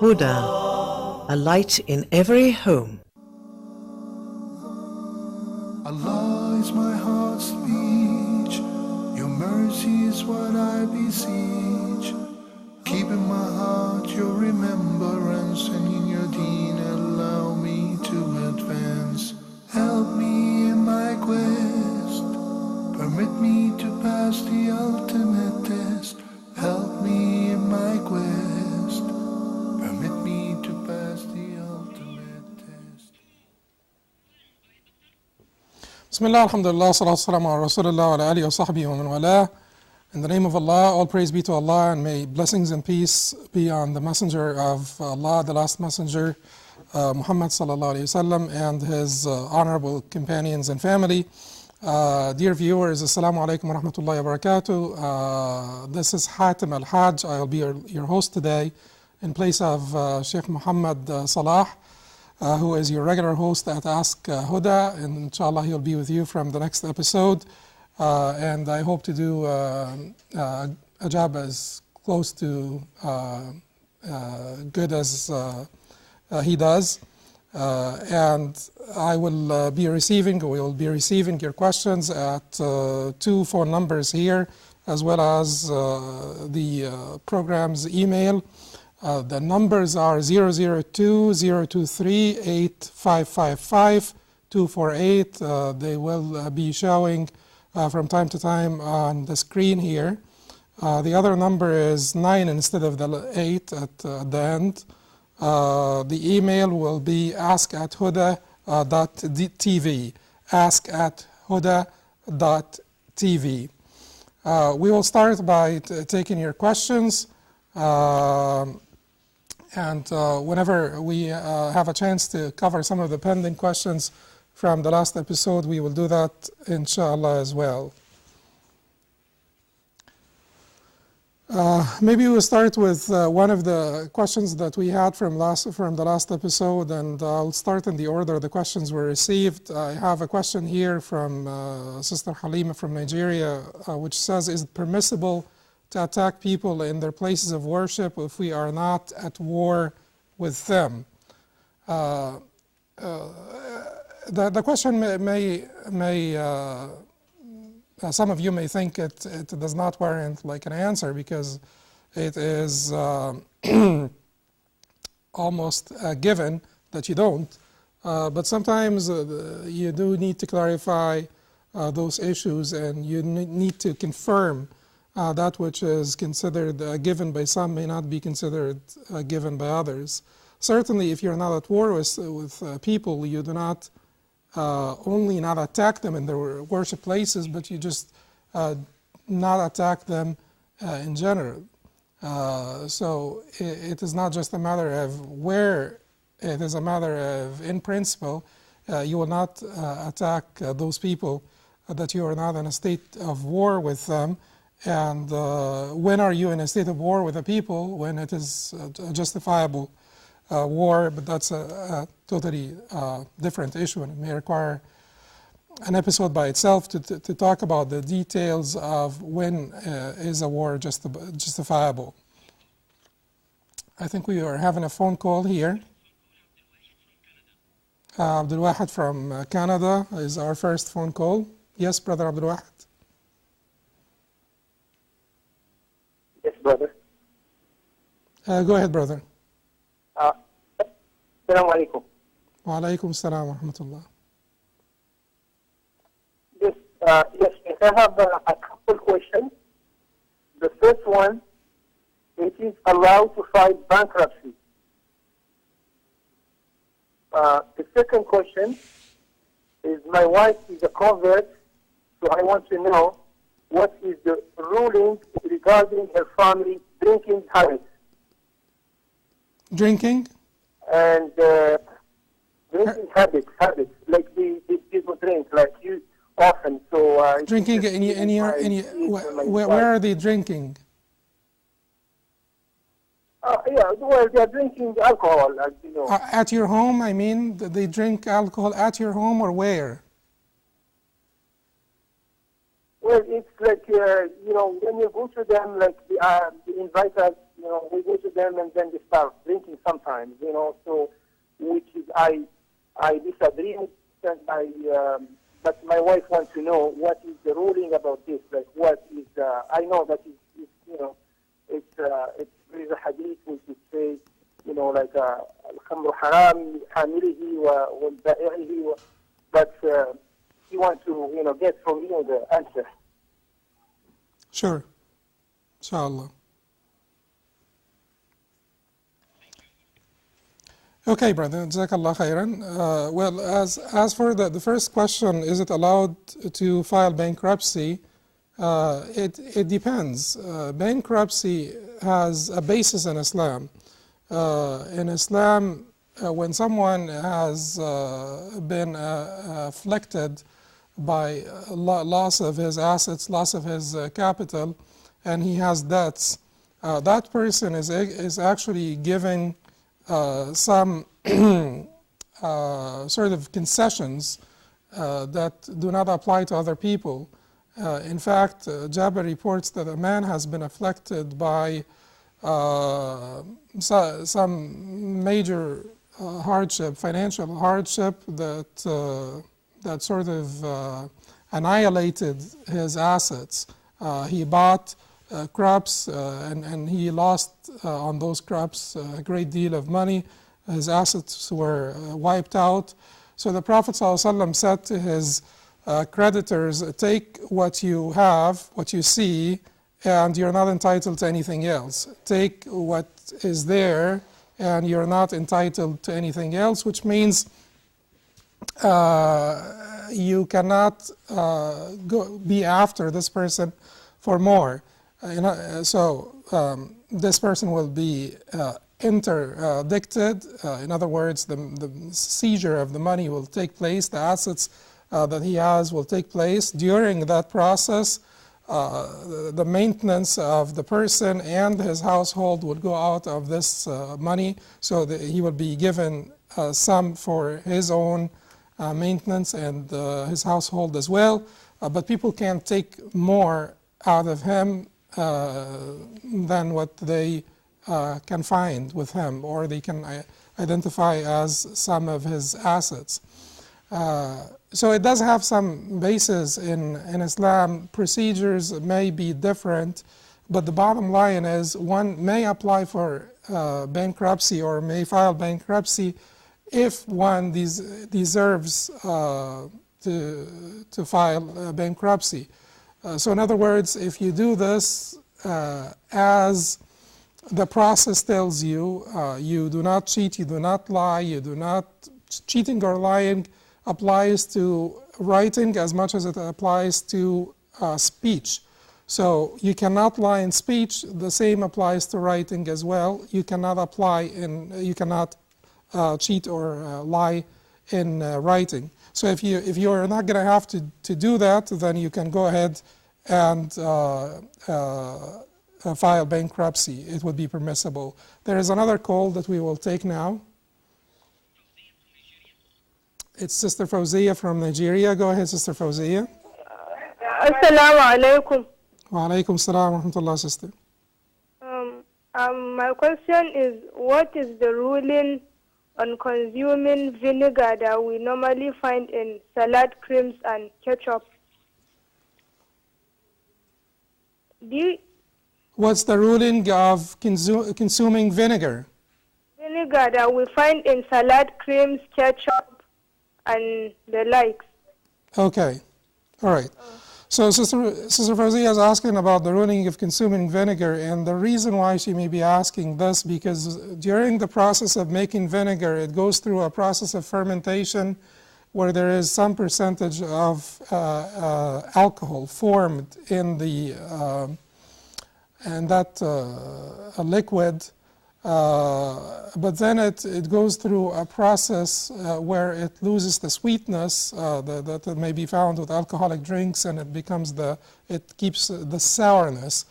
Huda, a light in every home. Allah is my heart's speech, your mercy is what I beseech. Keep in my heart your remembrance, and in your deen allow me to advance. Help me in my quest, permit me to pass the ultimate test. Help me in my quest, permit me to pass the ultimate test. Bismillah, alhamdulillah, salatu wassalamu ala rasulillah wa ala alihi wa sahbihi wa man wala. In the name of Allah, all praise be to Allah, and may blessings and peace be on the messenger of Allah, the last messenger, Muhammad sallallahu alayhi wasallam, and his honorable companions and family. Dear viewers, assalamu alaikum wa rahmatullahi wa barakatuh. This is Hatem Al Haj. I will be your host today in place of Sheikh Muhammad Salah, who is your regular host at Ask Huda, and inshallah he'll be with you from the next episode. And I hope to do a job as close to good as he does. And I will we will be receiving your questions at two phone numbers here, as well as the program's email. The numbers are 002-023-8555-248. They will be showing from time to time on the screen here. The other number is 9 instead of the 8 at the end. The email will be ask@huda.tv, ask@huda.tv. We will start by taking your questions, and whenever we have a chance to cover some of the pending questions from the last episode, we will do that inshallah as well. Maybe we'll start with one of the questions that we had from the last episode, and I'll start in the order the questions were received. I have a question here from Sister Halima from Nigeria, which says, is it permissible to attack people in their places of worship if we are not at war with them? The question may some of you may think it does not warrant like an answer, because it is almost a given that you don't. But sometimes you do need to clarify those issues, and you need to confirm that which is considered a given by some may not be considered a given by others. Certainly, if you're not at war with people, you do not only not attack them in their worship places, but you just not attack them in general. So it is not just a matter of where, it is a matter of, in principle, you will not attack those people that you are not in a state of war with them. And when are you in a state of war with the people? When it is a justifiable war, but that's a totally different issue, and it may require an episode by itself to talk about the details of when is a war justifiable. I think we are having a phone call here. Abdul Wahid from Canada is our first phone call. Yes, Brother Abdul Wahid. Yes, brother. Go ahead, brother. Assalamu alaikum. Wa alaikum assalam wa rahmatullah. Yes, I have a couple questions. The first one, it is allowed to file bankruptcy. The second question is, my wife is a convert, so I want to know what is the ruling regarding her family drinking habits. Drinking? And drinking habits, like the people drink, like you often. So drinking where are they drinking? Yeah, well, they are drinking alcohol, as you know. At your home, I mean, they drink alcohol at your home, or where? Well, it's like, when you go to them, like they invite us we go to them and then they start drinking sometimes, so which is I disagree with and but my wife wants to know what is the ruling about this. Like, what is I know that there is a hadith which would say, like الخمر حرام حامله والبائعه, but he wants to get from you the answer. Sure, inshallah. Okay, brother, Jazakallah khairan. Well, as for the first question, is it allowed to file bankruptcy? It depends. Bankruptcy has a basis in Islam. In Islam, when someone has been afflicted by loss of his assets, loss of his capital, and he has debts, that person is actually giving some sort of concessions that do not apply to other people. In fact, Jabir reports that a man has been afflicted by some major hardship, financial hardship that sort of annihilated his assets. He bought crops and he lost on those crops a great deal of money. His assets were wiped out. So the Prophet ﷺ said to his creditors, take what you have, what you see, and you're not entitled to anything else. Take what is there, and you're not entitled to anything else, which means you cannot be after this person for more. So this person will be interdicted. In other words, the seizure of the money will take place, the assets that he has will take place. During that process, the maintenance of the person and his household would go out of this money, so that he would be given some for his own maintenance and his household as well. But people can't take more out of him than what they can find with him, or they can identify as some of his assets. So it does have some basis in Islam. Procedures may be different, but the bottom line is one may apply for bankruptcy or may file bankruptcy if one deserves to file bankruptcy. So in other words, if you do this as the process tells you, you do not cheat, you do not lie, you do not, cheating or lying applies to writing as much as it applies to speech. So you cannot lie in speech, the same applies to writing as well. You cannot you cannot cheat or lie in writing. So if you are not going to have to do that, then you can go ahead and file bankruptcy. It would be permissible. There is another call that we will take now. It's Sister Fawzia from Nigeria. Go ahead, Sister Fawzia. Assalamu alaikum. Wa alaikum salam wa rahmatullah, sister. My question is, what is the ruling on consuming vinegar that we normally find in salad creams and ketchup? What's the ruling of consuming vinegar? Vinegar that we find in salad creams, ketchup, and the likes. Okay, all right. So Sister Fawzia is asking about the ruling of consuming vinegar, and the reason why she may be asking this, because during the process of making vinegar, it goes through a process of fermentation where there is some percentage of alcohol formed in that liquid. But then it goes through a process where it loses the sweetness that may be found with alcoholic drinks, and it keeps the sourness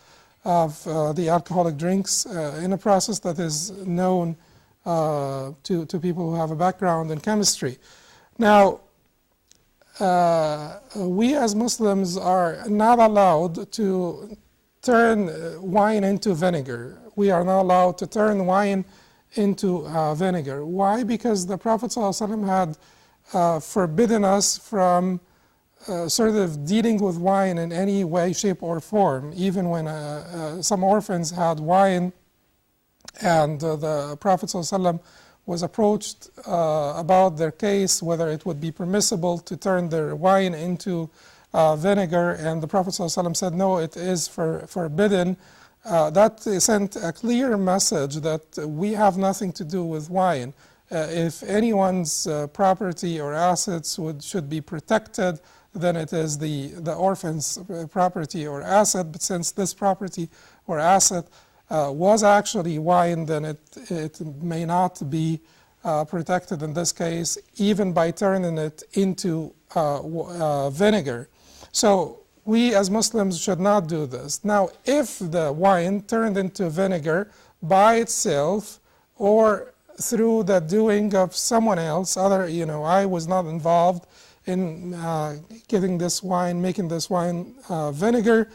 of the alcoholic drinks in a process that is known to people who have a background in chemistry. Now, we as Muslims are not allowed to turn wine into vinegar. we are not allowed to turn wine into vinegar. Why? Because the Prophet ﷺ had forbidden us from sort of dealing with wine in any way, shape, or form. Even when some orphans had wine and the Prophet ﷺ was approached about their case, whether it would be permissible to turn their wine into vinegar, and the Prophet ﷺ said, no, it is forbidden. That sent a clear message that we have nothing to do with wine. If anyone's property or assets should be protected, then it is the orphan's property or asset. But since this property or asset was actually wine, then it may not be protected in this case, even by turning it into vinegar. So we as Muslims should not do this. Now, if the wine turned into vinegar by itself or through the doing of someone else, I was not involved in making this wine vinegar,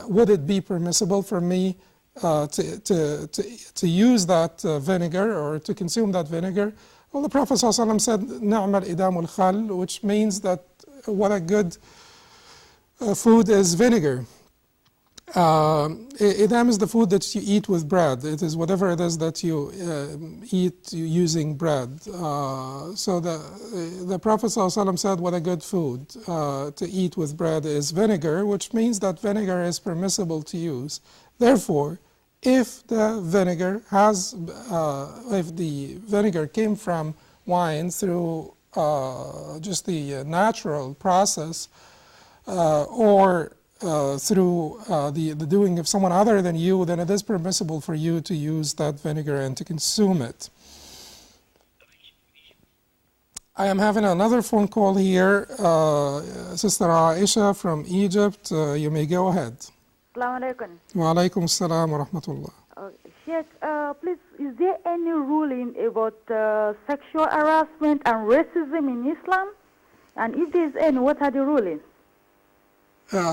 would it be permissible for me to use that vinegar or to consume that vinegar? Well, the Prophet ﷺ said, "Na'mal idamul khal," which means that what a good food is vinegar. Idam is the food that you eat with bread. It is whatever it is that you eat using bread. So the Prophet ﷺ said, what a good food to eat with bread is vinegar, which means that vinegar is permissible to use. Therefore, if the vinegar came from wine through just the natural process, or through the doing of someone other than you, then it is permissible for you to use that vinegar and to consume it. I am having another phone call here. Sister Aisha from Egypt, you may go ahead. Assalamu alaikum. Wa alaikum assalam wa rahmatullah. Sheikh, please, is there any ruling about sexual harassment and racism in Islam? And if there is any, what are the rulings?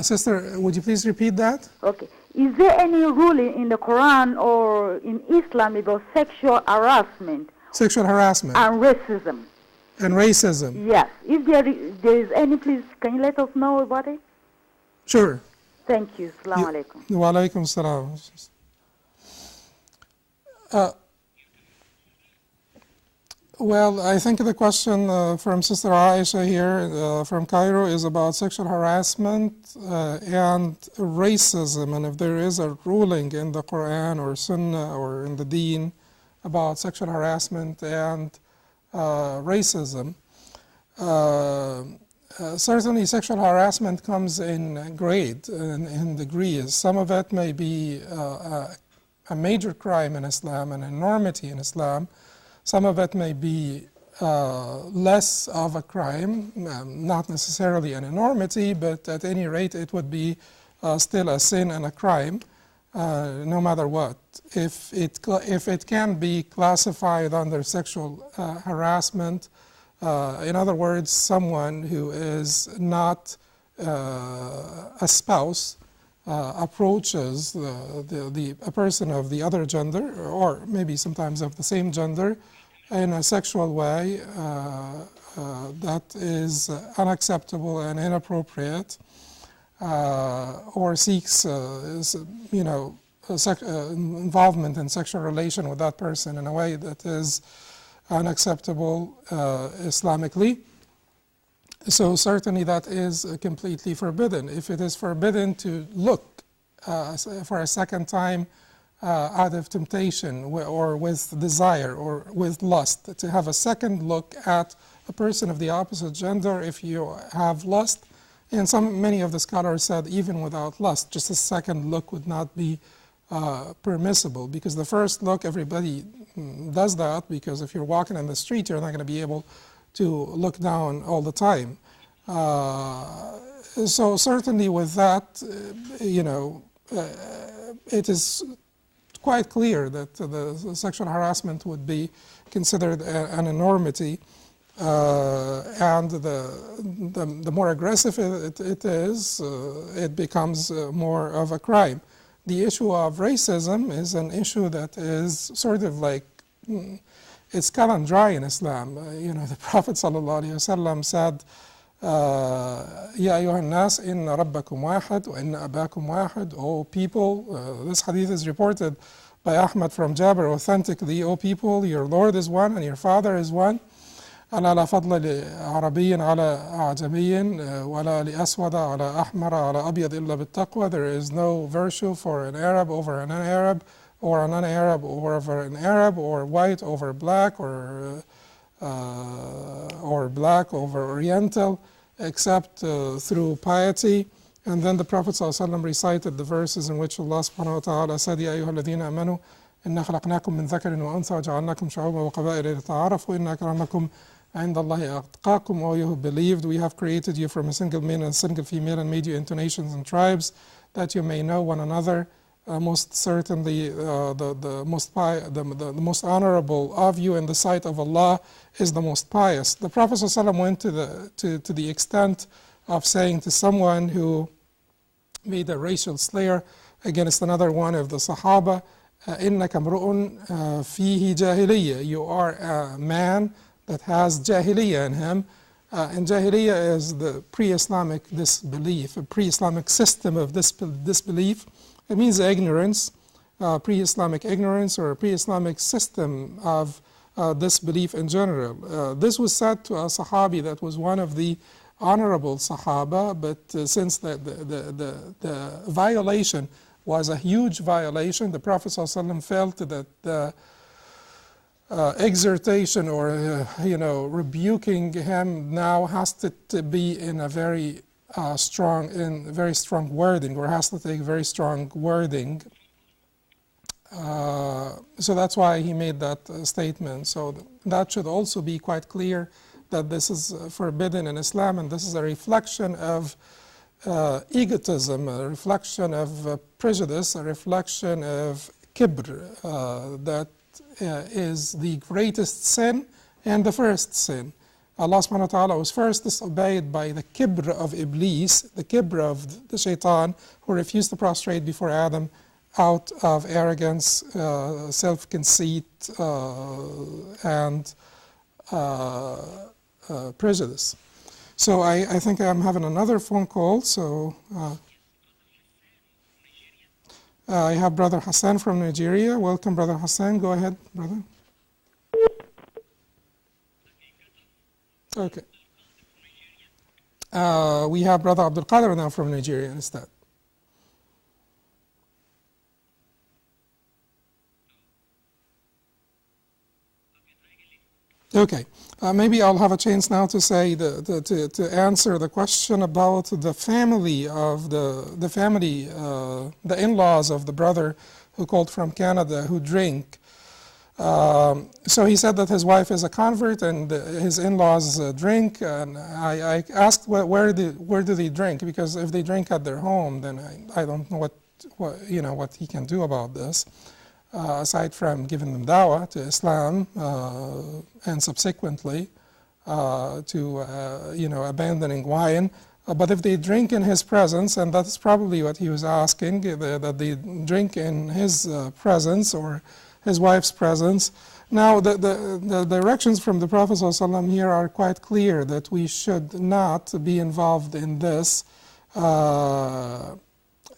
Sister, would you please repeat that? Okay. Is there any ruling in the Quran or in Islam about sexual harassment? Sexual harassment. And racism. And racism. Yes. If there is any, please, can you let us know about it? Sure. Thank you. Assalamu alaikum. Wa alaikum assalam. Well, I think the question from Sister Aisha here from Cairo is about sexual harassment and racism, and if there is a ruling in the Quran or Sunnah or in the Deen about sexual harassment and racism. Certainly sexual harassment comes in grade, in degrees. Some of it may be a major crime in Islam, an enormity in Islam. Some of it may be less of a crime, not necessarily an enormity, but at any rate it would be still a sin and a crime, no matter what. If it can be classified under sexual harassment, in other words, someone who is not a spouse approaches a person of the other gender, or maybe sometimes of the same gender, in a sexual way that is unacceptable and inappropriate, or seeks, involvement in sexual relation with that person in a way that is unacceptable Islamically. So certainly that is completely forbidden. If it is forbidden to look for a second time out of temptation or with desire or with lust, to have a second look at a person of the opposite gender if you have lust, and many of the scholars said even without lust, just a second look would not be permissible, because the first look, everybody does that, because if you're walking in the street, you're not going to be able to look down all the time. So certainly with that, it is quite clear that the sexual harassment would be considered an enormity, and the more aggressive it is, it becomes more of a crime. the issue of racism is an issue that is sort of like, it's cut and dry in Islam. The Prophet ﷺ said, يا أيها الناس إن ربكم واحد وإن أباكم واحد. O people, this hadith is reported by Ahmad from Jabir authentically. O people, your Lord is one and your Father is one. ألا لا فضل لعربي على أعجمي ولا لأسود على أحمر على أبيض إلا بالتقوى. There is no virtue for an Arab over an Arab, or a non-Arab over an Arab, or white over black, or black over Oriental, except through piety. And then the Prophet ﷺ recited the verses in which Allah subhanahu wa ta'ala said, يا أيها الذين آمنوا إنا خلقناكم من ذكر وأنثى وجعلناكم شعوبا وقبائل لتعارفوا إن أكرمكم عند الله أتقاكم. All you who believed, we have created you from a single male and a single female and made you into nations and tribes, that you may know one another. Most certainly, the most honorable of you in the sight of Allah is the most pious. The Prophet ﷺ went to the extent of saying to someone who made a racial slur against another one of the Sahaba, إِنَّكَ امْرُؤٌ فِيهِ جَاهِلِيَّةٌ. You are a man that has jahiliyyah in him. And jahiliyyah is the pre-Islamic disbelief, a pre-Islamic system of disbelief. It means ignorance, pre-Islamic ignorance, or a pre-Islamic system of disbelief in general. This was said to a Sahabi that was one of the honorable Sahaba, but since the violation was a huge violation, the Prophet ﷺ felt that the exhortation or rebuking him now has to be in a very strong wording, or has to take very strong wording. So that's why he made that statement. So that should also be quite clear that this is forbidden in Islam, and this is a reflection of egotism, a reflection of prejudice, a reflection of kibr, that is the greatest sin and the first sin. Allah subhanahu wa ta'ala was first disobeyed by the kibr of Iblis, the kibr of the shaitan, who refused to prostrate before Adam out of arrogance, self-conceit, and prejudice. So I think I'm having another phone call, so I have Brother Hassan from Nigeria. Welcome, Brother Hassan. Go ahead, brother. Okay. We have Brother Abdul Qadir now from Nigeria instead. Okay. Maybe I'll have a chance now to say to answer the question about the family of the in-laws of the brother who called from Canada who drink. So he said that his wife is a convert and his in-laws drink, and I asked where do they drink, because if they drink at their home, then I don't know what he can do about this. Aside from giving them dawah to Islam and subsequently to abandoning wine. But if they drink in his presence, and that's probably what he was asking, that they drink in his presence or his wife's presence. Now the directions from the Prophet ﷺ here are quite clear, that we should not be involved in this,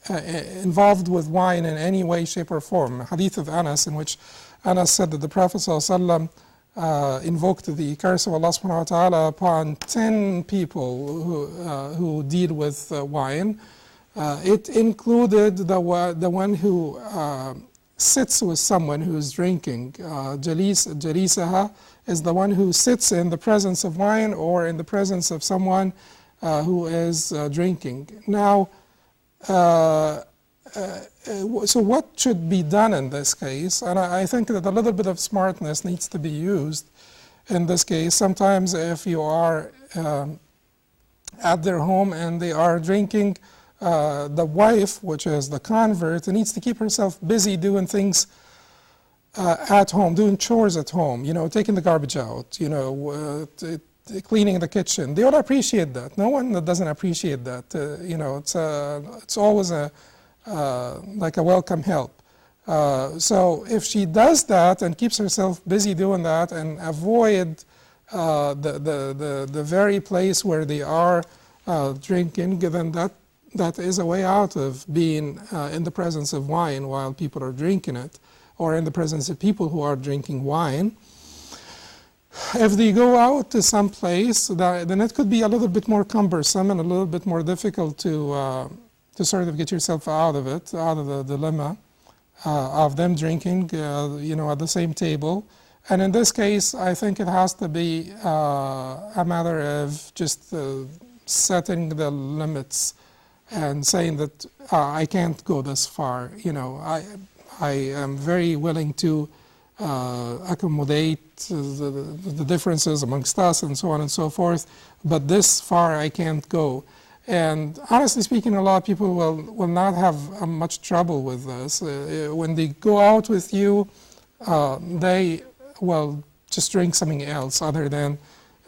involved with wine in any way, shape, or form. Hadith of Anas, in which Anas said that the Prophet ﷺ invoked the curse of Allah subhanahu wa ta'ala upon 10 people who deal with wine. It included the one who sits with someone who is drinking. Jalisaha is the one who sits in the presence of wine or in the presence of someone who is drinking. Now, so what should be done in this case? And I think that a little bit of smartness needs to be used in this case. Sometimes if you are at their home and they are drinking, the wife, which is the convert, needs to keep herself busy doing things at home, doing chores at home, taking the garbage out, cleaning the kitchen. They all appreciate that. No one that doesn't appreciate that. It's always a like a welcome help. So if she does that and keeps herself busy doing that and avoid the very place where they are drinking, then that is a way out of being in the presence of wine while people are drinking it, or in the presence of people who are drinking wine. If they go out to some place, then it could be a little bit more cumbersome and a little bit more difficult to sort of get yourself out of it, out of the dilemma of them drinking, at the same table. And in this case, I think it has to be a matter of just setting the limits and saying that I can't go this far. I am very willing to accommodate the differences amongst us and so on and so forth, but this far I can't go. And honestly speaking, a lot of people will not have much trouble with this. When they go out with you, they will just drink something else other than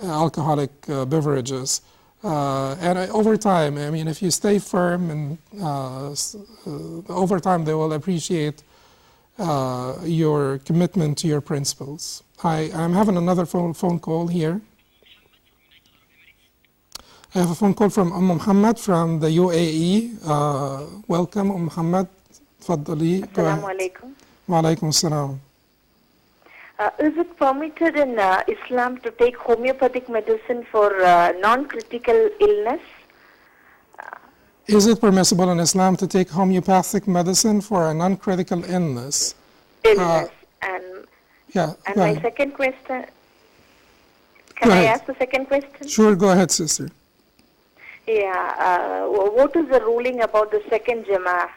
alcoholic beverages. And over time, I mean, if you stay firm, and over time they will appreciate your commitment to your principles. I'm having another phone call here. I have a phone call from Muhammad from the UAE. Welcome, Muhammad. Tfaddali. Assalamu alaikum. Wa alaikum assalam. Is it permitted in Islam to take homeopathic medicine for non-critical illness? Is it permissible in Islam to take homeopathic medicine for a non-critical illness? And my ahead. second question, can I ask the second question? Sure, go ahead, sister. Yeah, what is the ruling about the second Jama'ah?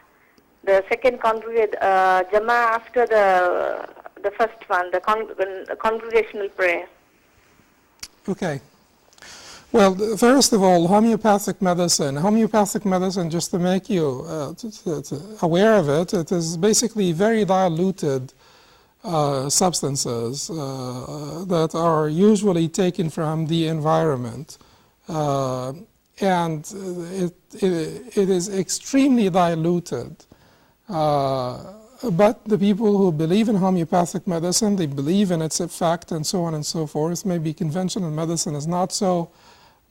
The second Jama'ah after the first one, the congregational prayer. Okay. Well, first of all, homeopathic medicine, just to make you aware of it, it is basically very diluted substances that are usually taken from the environment. And it is extremely diluted. But the people who believe in homeopathic medicine, they believe in its effect and so on and so forth. Maybe conventional medicine is not so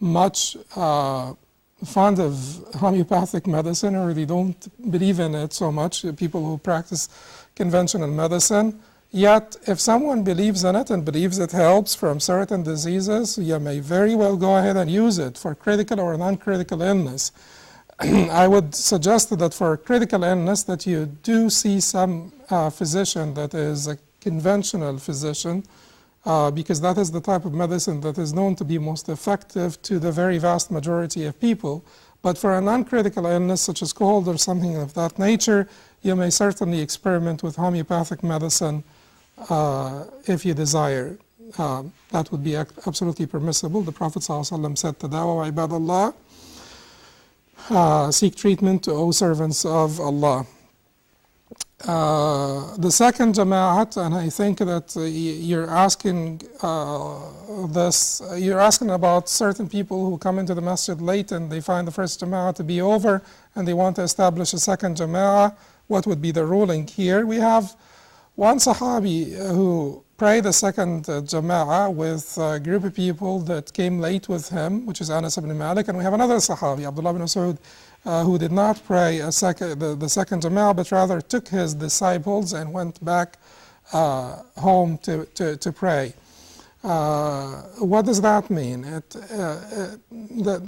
much fond of homeopathic medicine, or they don't believe in it so much, people who practice conventional medicine. Yet, if someone believes in it and believes it helps from certain diseases, you may very well go ahead and use it for critical or non-critical illness. I would suggest that for critical illness that you do see some physician that is a conventional physician, because that is the type of medicine that is known to be most effective to the very vast majority of people. But for a non-critical illness such as cold or something of that nature, you may certainly experiment with homeopathic medicine if you desire. That would be absolutely permissible. The Prophet ﷺ said, "Tadawaw ibadallah," seek treatment, O servants of Allah. The second Jama'at, and I think that you're asking you're asking about certain people who come into the masjid late and they find the first Jama'at to be over and they want to establish a second Jama'at. What would be the ruling here? We have one Sahabi who prayed a second Jama'ah with a group of people that came late with him, which is Anas ibn Malik, and we have another Sahabi, Abdullah ibn Mas'ud, who did not pray the second Jama'ah, but rather took his disciples and went back home to pray. What does that mean?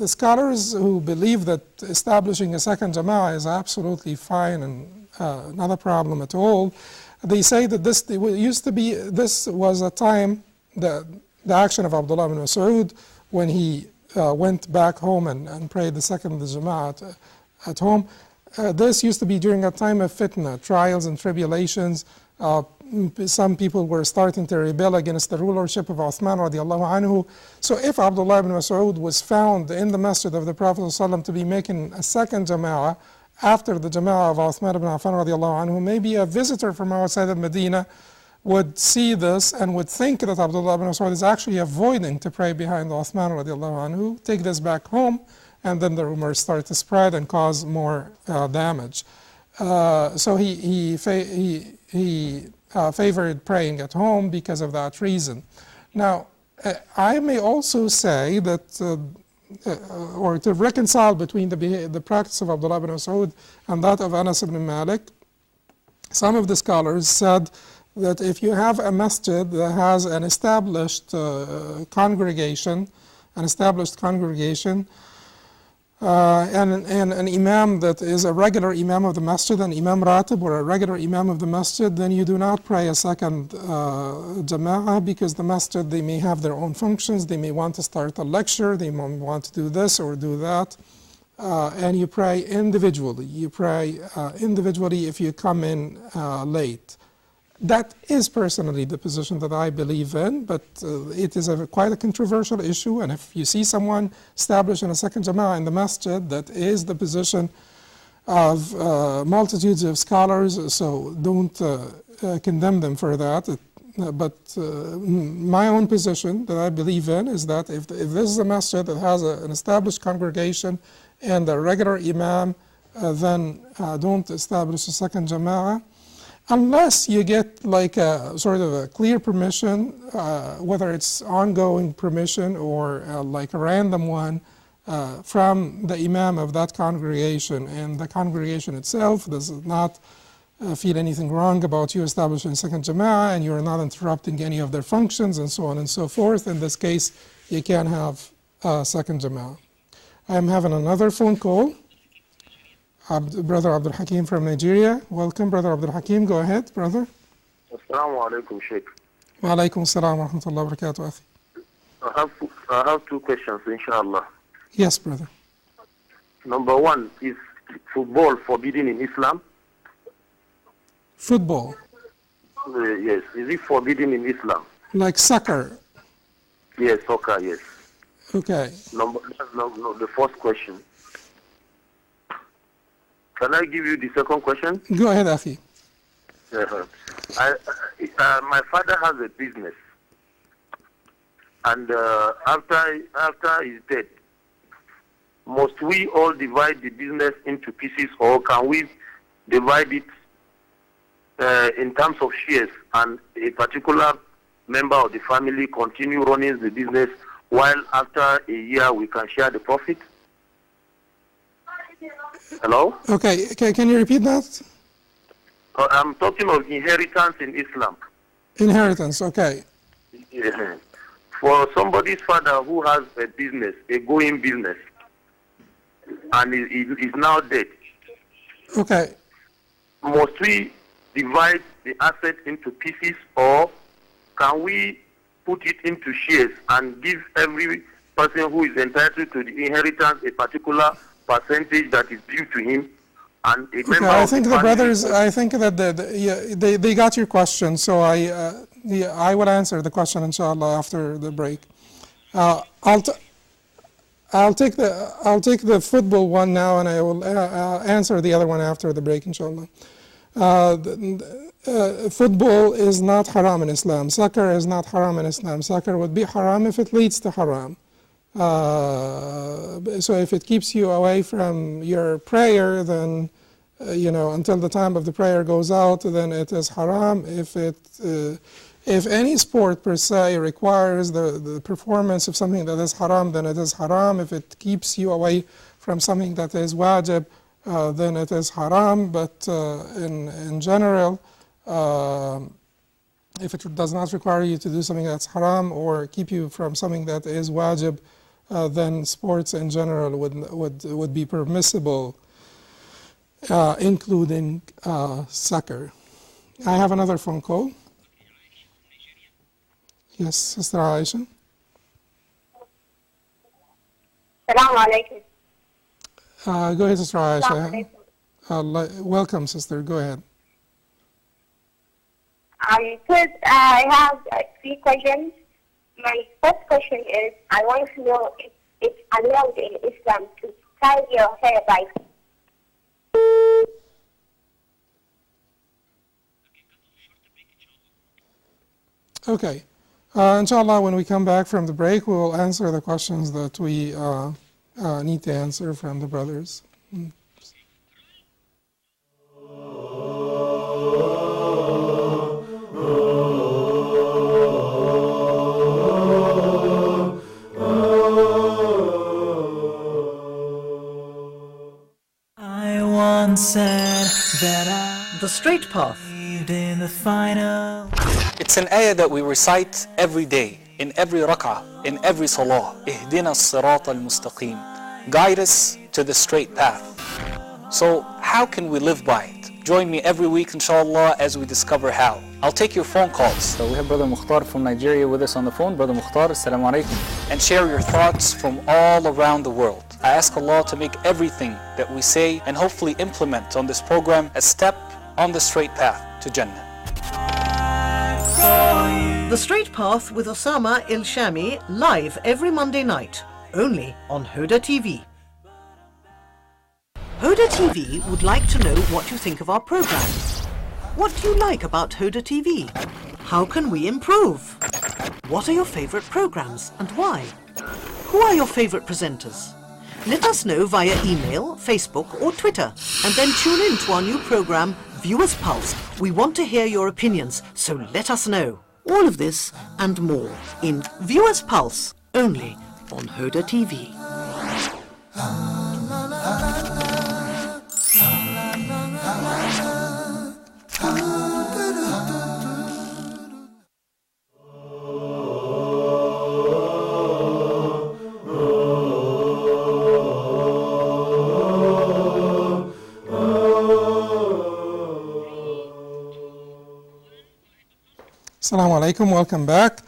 The scholars who believe that establishing a second Jama'ah is absolutely fine and not a problem at all, they say that this was a time, the action of Abdullah ibn Mas'ud when he went back home and prayed the second Jama'at at home. This used to be during a time of fitna, trials and tribulations. Some people were starting to rebel against the rulership of Uthman radiallahu anhu. So if Abdullah ibn Mas'ud was found in the masjid of the Prophet ﷺ to be making a second Jama'ah after the Jama'ah of Uthman ibn Affan radiallahu anhu, maybe a visitor from outside of Medina would see this and would think that Abdullah ibn Mas'ud is actually avoiding to pray behind Uthman radiallahu anhu, take this back home, and then the rumors start to spread and cause more damage. So he favored praying at home because of that reason. Now, I may also say that, or to reconcile between the practice of Abdullah ibn Mas'ud and that of Anas ibn Malik, some of the scholars said that if you have a masjid that has an established congregation, and an imam that is a regular imam of the masjid, an imam ratib or a regular imam of the masjid, then you do not pray a second jama'ah, because the masjid, they may have their own functions, they may want to start a lecture, they may want to do this or do that, and you pray individually. You pray individually if you come in late. That is personally the position that I believe in, but it is quite a controversial issue, and if you see someone establishing a second jama'ah in the masjid, that is the position of multitudes of scholars, so don't condemn them for that. But my own position that I believe in is that if this is a masjid that has an established congregation and a regular imam, then don't establish a second jama'ah, unless you get like a sort of a clear permission, whether it's ongoing permission or like a random one from the imam of that congregation, and the congregation itself does not feel anything wrong about you establishing second jama'ah, and you're not interrupting any of their functions and so on and so forth. In this case, you can have second jama'ah. I'm having another phone call. Brother Abdul Hakim from Nigeria. Welcome, Brother Abdul Hakim. Go ahead, brother. Assalamu alaikum, Sheikh. Wa alaikum assalam wa rahmatullahi wa barakatuh. I have two questions, inshallah. Yes, brother. Number one, is football forbidden in Islam? Football? Yes. Is it forbidden in Islam? Like soccer? Yes, soccer, yes. Okay. The first question. Can I give you the second question? Go ahead, Akhi. My father has a business, and after he's dead, must we all divide the business into pieces, or can we divide it in terms of shares, and a particular member of the family continue running the business, while after a year we can share the profit? Hello? Okay, can you repeat that? I'm talking of inheritance in Islam. Inheritance, okay. Yeah. For somebody's father who has a business, a going business, and is now dead. Okay. Must we divide the asset into pieces, or can we put it into shares and give every person who is entitled to the inheritance a particular percentage that is due to him? And a member I of think the the family, brothers, I think that they got your question, so I will answer the question inshallah after the break. I'll take the football one now, and I will answer the other one after the break inshallah. Football is not haram in Islam. Soccer is not haram in Islam. Soccer would be haram if it leads to haram. So if it keeps you away from your prayer, then until the time of the prayer goes out, then it is haram. If any sport per se requires the performance of something that is haram, then it is haram. If it keeps you away from something that is wajib, then it is haram. But in general, if it does not require you to do something that's haram or keep you from something that is wajib, then sports in general would be permissible, including soccer. I have another phone call. Yes, Sister Aisha. Assalamu alaikum. Go ahead, Sister Aisha. Welcome, sister. Go ahead. First, I have 3 questions. My first question is, I want to know if it's allowed in Islam to tie your hair by. Okay. Inshallah, when we come back from the break, we will answer the questions that we need to answer from the brothers. straight path. It's an ayah that we recite every day, in every rak'ah, in every salah. Ihdina as-sirat al-mustaqim. Guide us to the straight path. So how can we live by it? Join me every week, inshallah, as we discover how. I'll take your phone calls. So we have Brother Mukhtar from Nigeria with us on the phone. Brother Mukhtar, assalamu alaikum. And share your thoughts from all around the world. I ask Allah to make everything that we say and hopefully implement on this program a step on the straight path to Jannah. The Straight Path with Osama Ilshami, live every Monday night, only on Huda TV. Huda TV would like to know what you think of our program. What do you like about Huda TV? How can we improve? What are your favorite programs and why? Who are your favorite presenters? Let us know via email, Facebook or Twitter, and then tune in to our new program, Viewers Pulse. We want to hear your opinions, so let us know. All of this and more in Viewers Pulse, only on Huda TV. Assalamu alaikum, welcome back.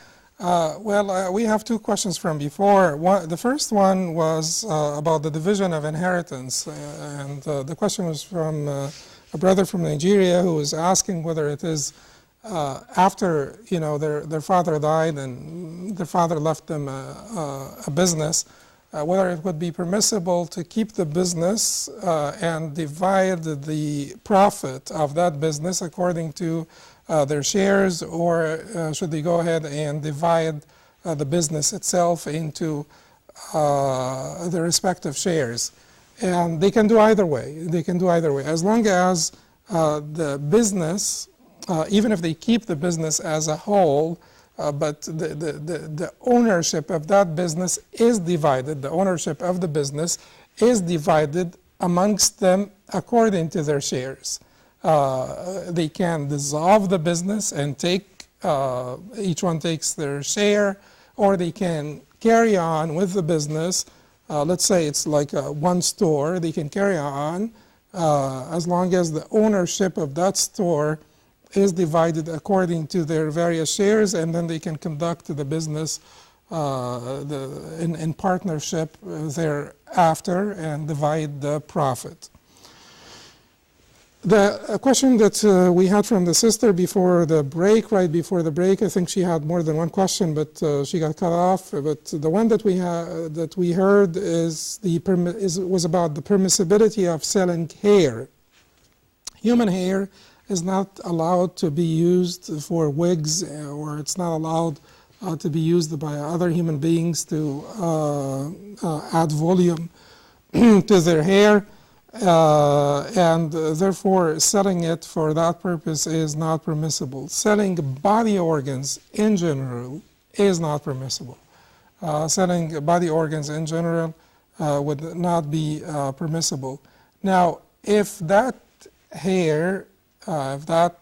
We have two questions from before. The first one was about the division of inheritance, and the question was from a brother from Nigeria who was asking whether it is after their father died and their father left them a business, whether it would be permissible to keep the business and divide the profit of that business according to their shares, or should they go ahead and divide the business itself into the respective shares? And they can do either way. They can do either way, as long as the business, even if they keep the business as a whole, but the ownership of that business is divided. The ownership of the business is divided amongst them according to their shares. They can dissolve the business and take, each one takes their share, or they can carry on with the business. Let's say it's like one store, they can carry on as long as the ownership of that store is divided according to their various shares, and then they can conduct the business in partnership thereafter and divide the profit. The question that we had from the sister before the break, right before the break, I think she had more than one question, but she got cut off. But the one that we heard was about the permissibility of selling hair. Human hair is not allowed to be used for wigs, or it's not allowed to be used by other human beings to add volume to their hair. And therefore selling it for that purpose is not permissible. Selling body organs in general is not permissible. Selling body organs in general would not be permissible. Now, if that hair, if that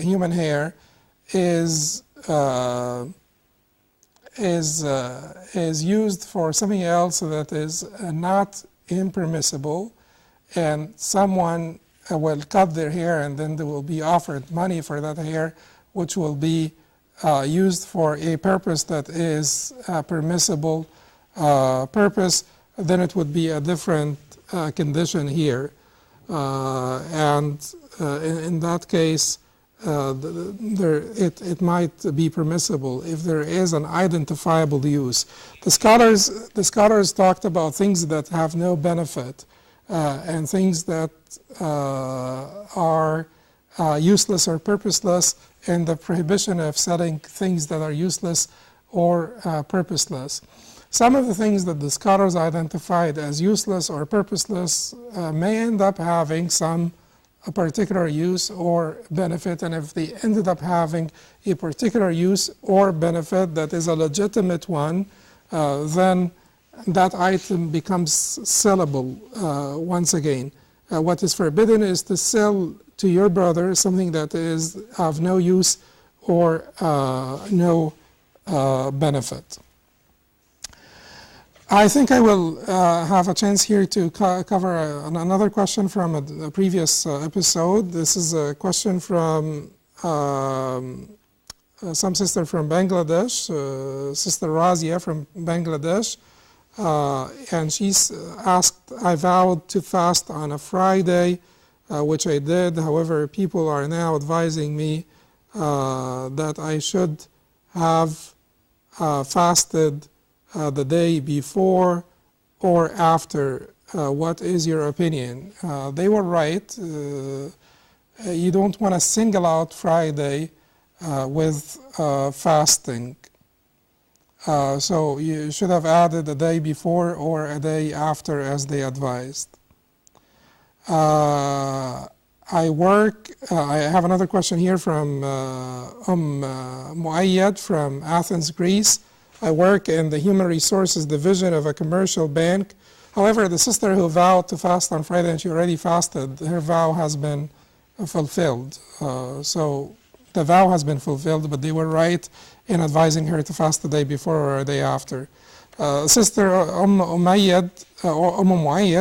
human hair is used for something else that is not impermissible, and someone will cut their hair and then they will be offered money for that hair, which will be used for a purpose that is a permissible purpose, then it would be a different condition here. And in that case, it might be permissible if there is an identifiable use. The scholars talked about things that have no benefit and things that are useless or purposeless, and the prohibition of selling things that are useless or purposeless. Some of the things that the scholars identified as useless or purposeless may end up having a particular use or benefit, and if they ended up having a particular use or benefit that is a legitimate one, then that item becomes sellable once again. What is forbidden is to sell to your brother something that is of no use or no benefit. I think I will have a chance here to cover another question from a previous episode. This is a question from some sister from Bangladesh, Sister Razia from Bangladesh, and she's asked, I vowed to fast on a Friday, which I did. However, people are now advising me that I should have fasted the day before or after. What is your opinion? They were right. You don't want to single out Friday with fasting. So you should have added a day before or a day after as they advised. I have another question here from Muayyad from Athens, Greece. I work in the Human Resources Division of a commercial bank. However, the sister who vowed to fast on Friday and she already fasted, her vow has been fulfilled. So the vow has been fulfilled, but they were right in advising her to fast the day before or a day after. Sister Muayyad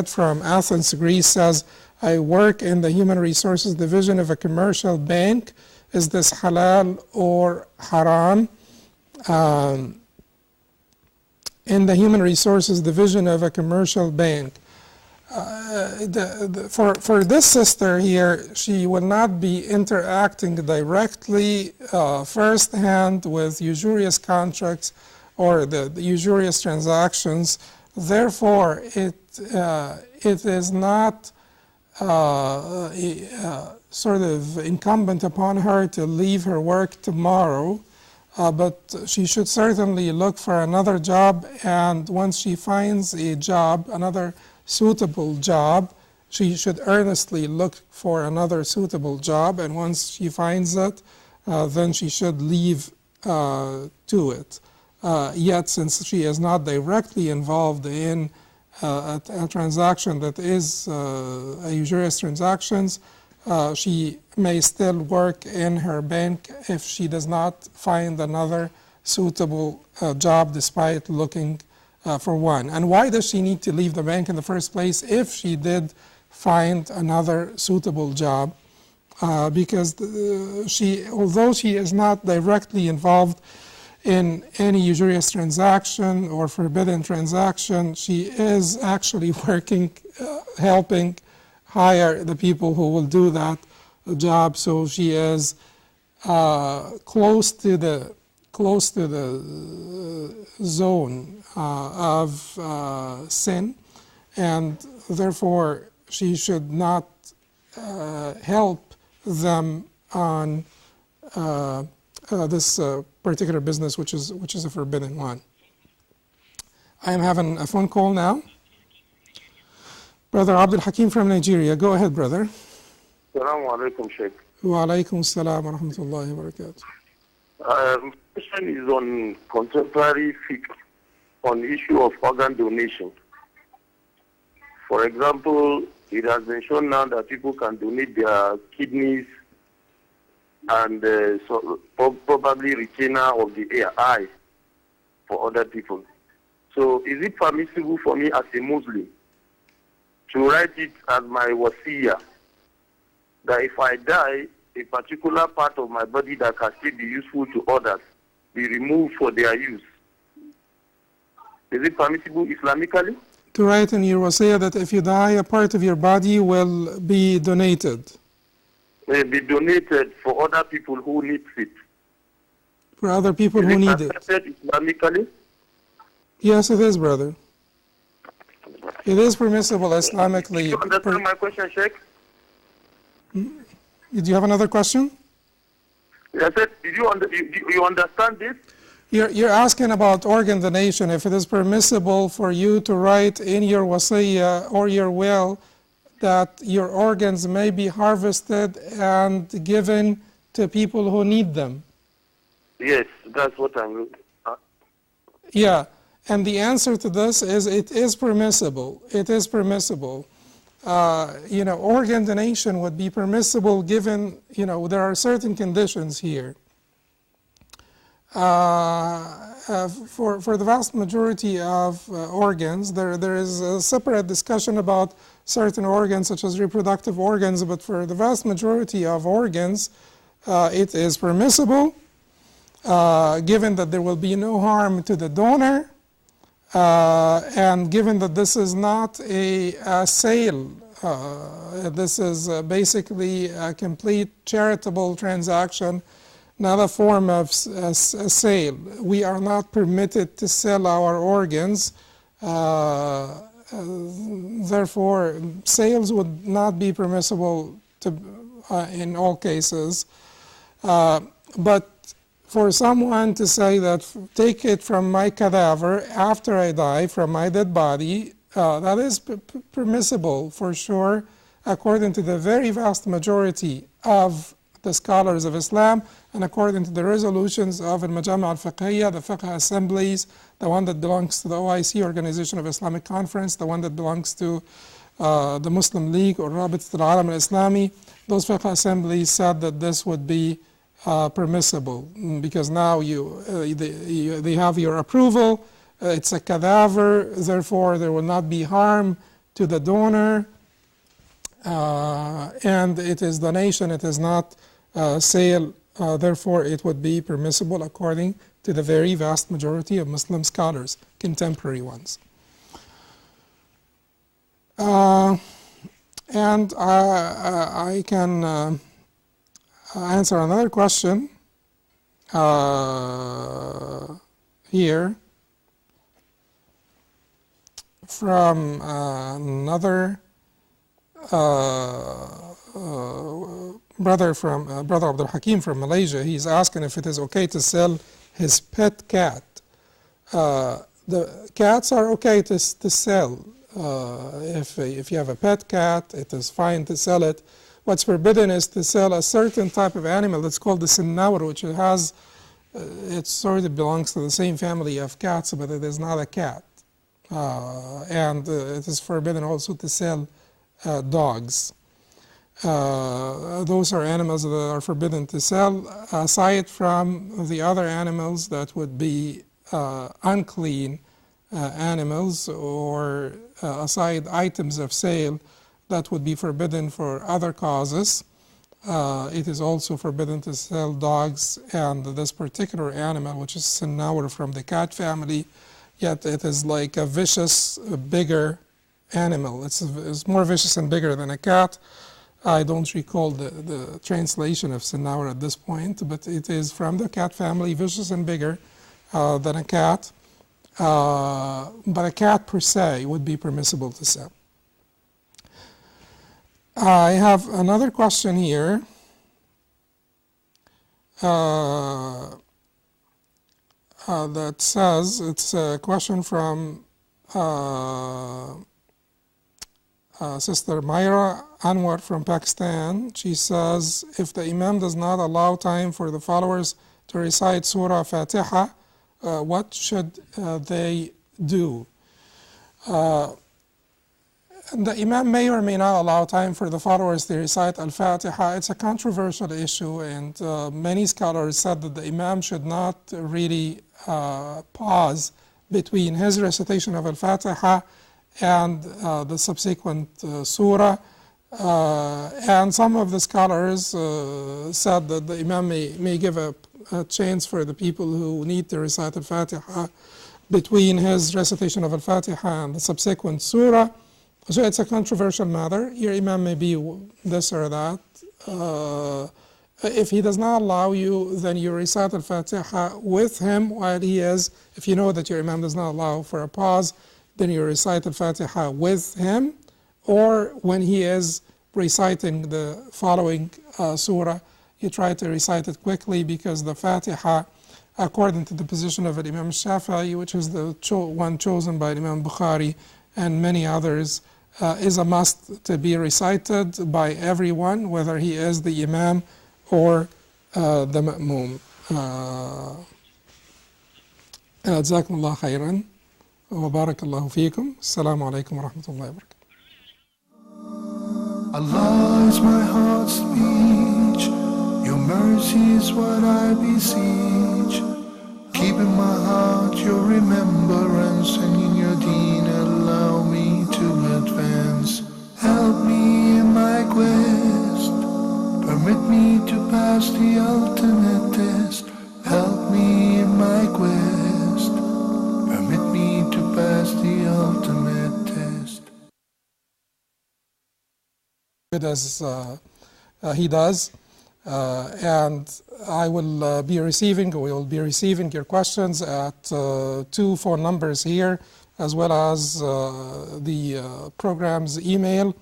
from Athens, Greece says, I work in the Human Resources Division of a commercial bank. Is this halal or haram? In the Human Resources Division of a commercial bank. For this sister here, she will not be interacting directly firsthand with usurious contracts or the usurious transactions. Therefore, it is not sort of incumbent upon her to leave her work tomorrow. But she should certainly look for another job, and once she finds a job, another suitable job, she should earnestly look for another suitable job, and once she finds it, then she should leave to it. Yet, since she is not directly involved in a transaction that is a usurious transactions, she may still work in her bank if she does not find another suitable job despite looking for one. And why does she need to leave the bank in the first place if she did find another suitable job? Because although she is not directly involved in any usurious transaction or forbidden transaction, she is actually working, helping hire the people who will do that job. So she is close to the zone of sin, and therefore she should not help them on this particular business, which is a forbidden one. I am having a phone call now. Brother Abdul Hakim from Nigeria. Go ahead, brother. Assalamu alaikum, Sheikh. Wa alaikum assalam wa rahmatullahi wa barakatuh. The question is on contemporary fiqh on the issue of organ donation. For example, it has been shown now that people can donate their kidneys and probably retainer of the eye for other people. So is it permissible for me as a Muslim to write it as my wasiyah, that if I die, a particular part of my body that can still be useful to others be removed for their use? Is it permissible Islamically? To write in your wasiyah that if you die, a part of your body will be donated. May be donated for other people who need it. For other people who need it. Is it Islamically? Yes, it is, brother. It is permissible Islamically. Do you understand my question, Sheikh? Did you have another question? I said, you understand this? You're asking about organ donation, if it is permissible for you to write in your wasiyah or your will that your organs may be harvested and given to people who need them. Yes, that's what I'm looking at. Yeah, and the answer to this is it is permissible. It is permissible. organ donation would be permissible given, there are certain conditions here. For the vast majority of organs, there is a separate discussion about certain organs such as reproductive organs, but for the vast majority of organs, it is permissible, given that there will be no harm to the donor, and given that this is not a sale. This is basically a complete charitable transaction, not a form of a sale. We are not permitted to sell our organs. Therefore, sales would not be permissible in all cases. But for someone to say that take it from my cadaver after I die, from my dead body, that is permissible for sure, according to the very vast majority of the scholars of Islam, and according to the resolutions of al-Majama' al-Fiqhiyya, the Fiqh assemblies, the one that belongs to the OIC, Organization of Islamic Conference, the one that belongs to the Muslim League or Rabit al-Alam al-Islami. Those Fiqh assemblies said that this would be permissible, because now they have your approval. It's a cadaver, therefore there will not be harm to the donor, and it is donation, it is not sale, therefore it would be permissible according to the very vast majority of Muslim scholars, contemporary ones. And I can answer another question here from another brother Abdul Hakim from Malaysia. He's asking if it is okay to sell his pet cat. The cats are okay to sell. If you have a pet cat, it is fine to sell it. What's forbidden is to sell a certain type of animal that's called the sinnawr, which it sort of belongs to the same family of cats, but it is not a cat. And it is forbidden also to sell dogs. Those are animals that are forbidden to sell, aside from the other animals that would be unclean animals, or aside items of sale that would be forbidden for other causes. It is also forbidden to sell dogs and this particular animal, which is sinnawr from the cat family, yet it is like a vicious, bigger animal. It's more vicious and bigger than a cat. I don't recall the translation of sinnawr at this point, but it is from the cat family, vicious and bigger than a cat. But a cat per se would be permissible to sell. I have another question here. That says, it's a question from Sister Myra Anwar from Pakistan. She says, if the Imam does not allow time for the followers to recite Surah Fatiha, what should they do? The Imam may or may not allow time for the followers to recite Al-Fatiha. It's a controversial issue, and many scholars said that the Imam should not really pause between his recitation of Al-Fatiha and the subsequent surah. And some of the scholars said that the Imam may give a chance for the people who need to recite Al-Fatiha between his recitation of Al-Fatiha and the subsequent surah. So it's a controversial matter. Your Imam may be this or that. If he does not allow you, then you recite Al-Fatiha with him while he is. If you know that your Imam does not allow for a pause, then you recite Al-Fatiha with him. Or when he is reciting the following surah, you try to recite it quickly, because the Fatiha, according to the position of Imam Shafi'i, which is the one chosen by Imam Bukhari and many others, is a must to be recited by everyone, whether he is the Imam or the Ma'mum. جزاكم الله خيرا وبارك الله فيكم. السلام عليكم ورحمة الله وبركاته. Allah is my heart's speech. Your mercy is what I beseech. Keep in my heart your remembrance, and in your deen allow me to advance. Help me in my quest. Permit me to pass the ultimate test. Help me in my quest. Permit me to pass the ultimate test. Good as he does, and I will be receiving, we will be receiving your questions at 2 phone numbers here, as well as the program's email.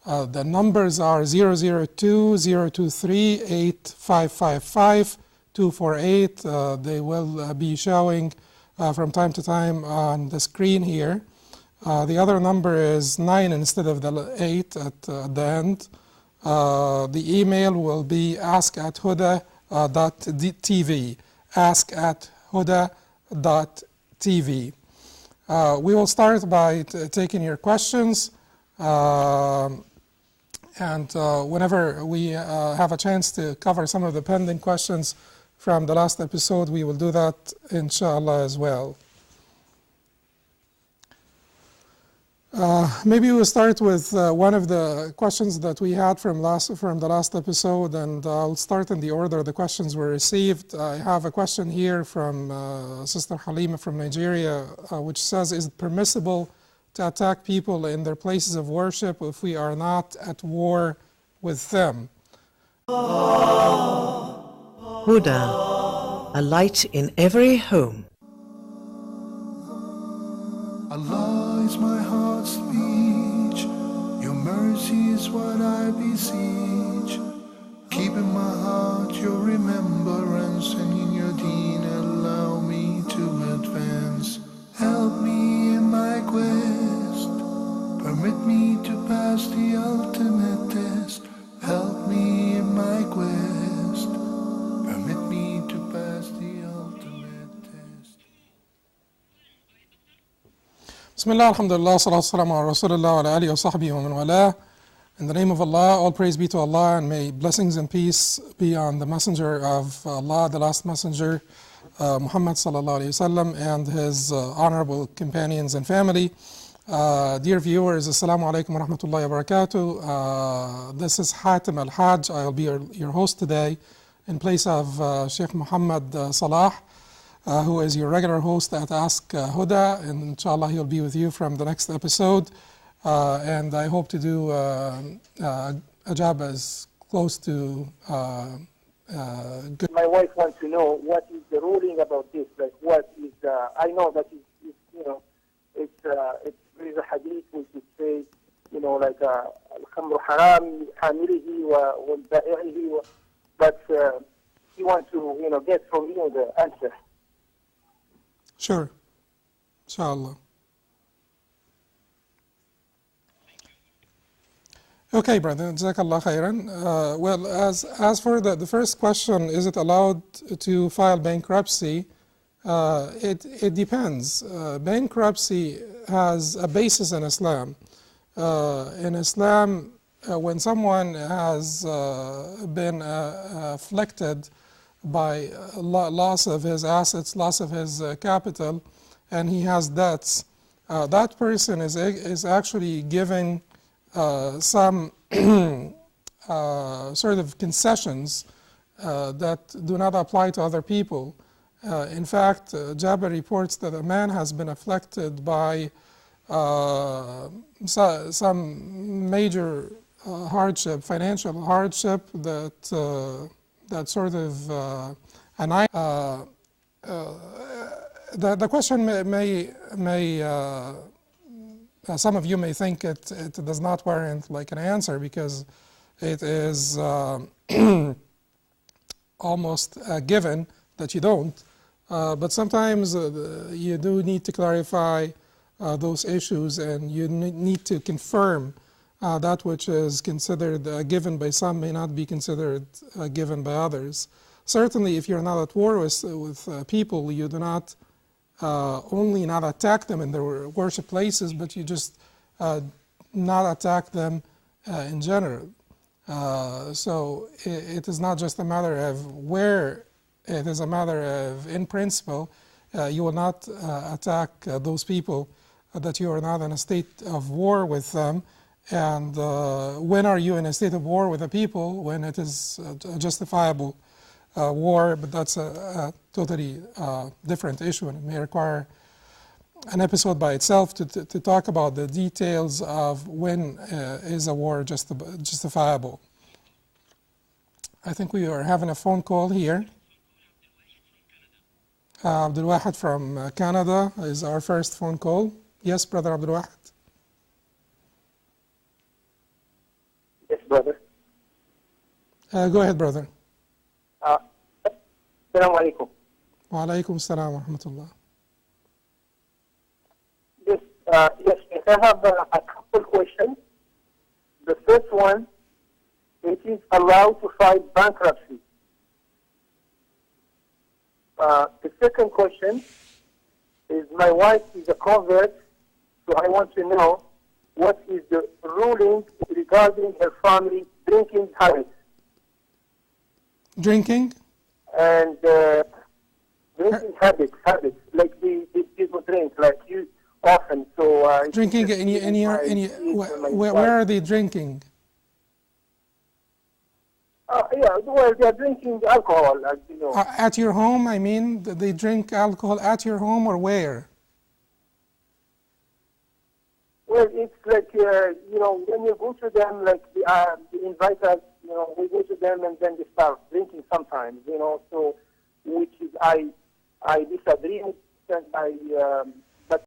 The numbers are 002-023-8555-248. They will be showing from time to time on the screen here. The other number is 9 instead of the 8 at the end. The email will be ask@huda.tv. ask@huda.tv. We will start by taking your questions. And whenever we have a chance to cover some of the pending questions from the last episode, we will do that, inshallah, as well. Maybe we'll start with one of the questions that we had from the last episode, and I'll start in the order the questions were received. I have a question here from Sister Halima from Nigeria, which says, is it permissible to attack people in their places of worship if we are not at war with them? Huda, a light in every home. Allah is my heart's speech. Your mercy is what I beseech. Keep in my heart your remembrance, and in your deen allow me to advance. Help me in my quest. Permit me to pass the ultimate test. Help me in my quest. Permit me to pass the ultimate test. Bismillah, alhamdulillah, salatu salamu ala rasulullah wa ala alihi wa sahbihi wa man wala. In the name of Allah, all praise be to Allah, and may blessings and peace be on the messenger of Allah, the last messenger, Muhammad sallallahu alayhi wa sallam, and his honorable companions and family. Dear viewers, assalamu alaikum wa rahmatullahi wa barakatuh. This is Hatem Al Haj. I will be your host today in place of Sheikh Muhammad Salah, who is your regular host at Ask Huda, and inshallah he'll be with you from the next episode. And I hope to do a job as close to good. My wife wants to know what is the ruling about this. Like, what is I know that it's you know, there is a hadith which would say, you know, like al-khamru haram hamilihi wa ba'ihi, but he wants to, you know, get from you the answer. Sure, inshallah. Okay, brother, jazakallah khairan. Well, as for the first question, is it allowed to file bankruptcy? It depends. Bankruptcy has a basis in Islam. In Islam, when someone has been afflicted by loss of his assets, loss of his capital, and he has debts, that person is actually given some sort of concessions that do not apply to other people. In fact, Jabir reports that a man has been afflicted by some major hardship, financial hardship that sort of the question may some of you may think it does not warrant like an answer, because it is almost a given that you don't. But sometimes you do need to clarify those issues, and you need to confirm that which is considered a given by some may not be considered a given by others. Certainly, if you're not at war with people, you do not only not attack them in their worship places, but you just not attack them in general. So it is not just a matter of where, it is a matter of, in principle, you will not attack those people that you are not in a state of war with them. And when are you in a state of war with the people? When it is a justifiable war, but that's a totally different issue, and it may require an episode by itself to talk about the details of when is a war justifiable. I think we are having a phone call here. Abdul Wahid from Canada is our first phone call. Yes, Brother Abdul Wahid. Yes, brother. Go ahead, brother. Assalamu alaikum. Wa alaikum assalam wa rahmatullah. Yes, I have a couple questions. The first one, it is allowed to file bankruptcy. The second question is, my wife is a convert, so I want to know what is the ruling regarding her family drinking habits. Drinking? And drinking habits, like the people drink, like you often. So drinking where are they drinking? Yeah, well, they are drinking alcohol, as you know. At your home, I mean, they drink alcohol at your home or where? Well, it's like, you know, when you go to them, like they invite us, you know, we go to them and then they start drinking sometimes, you know, so which is, I disagree with, and